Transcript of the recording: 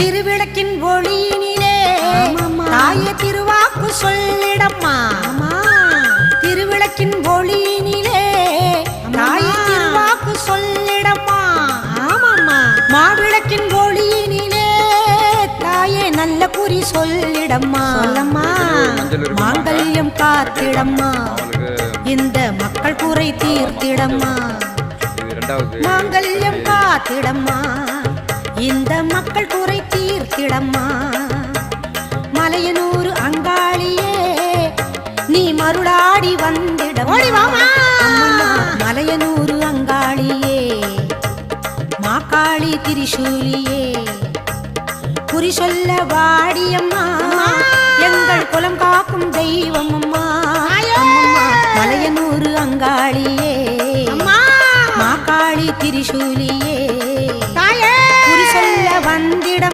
திருவிளக்கின் ஒளியினிலே தாய திருவாக்கு சொல்லிடம்மா. திருவிளக்கின் ஒளியினிலே தாய திருவாக்கு சொல்லிடம்மா. மாவிளக்கின் ஒளியினிலே தாயே நல்ல குறி சொல்லிடம்மா. மாங்கல்யம் காத்திடம்மா, இந்த மக்கள் குறை தீர்த்திடம்மா. மாங்கல்யம் காத்திடம்மா, இந்த மக்கள் குறை தீர்த்திடம்மா. மலையனூர் அங்காளியே நீ மருளாடி வந்திடம்மா. மலையனூர் அங்காளியே மாக்காளி திரிசூலியே குறி சொல்ல வாடியம்மா, எங்கள் குலம் காக்கும் தெய்வம் அம்மா. மலையனூர் அங்காளியே மாக்காளி திரிசூலியே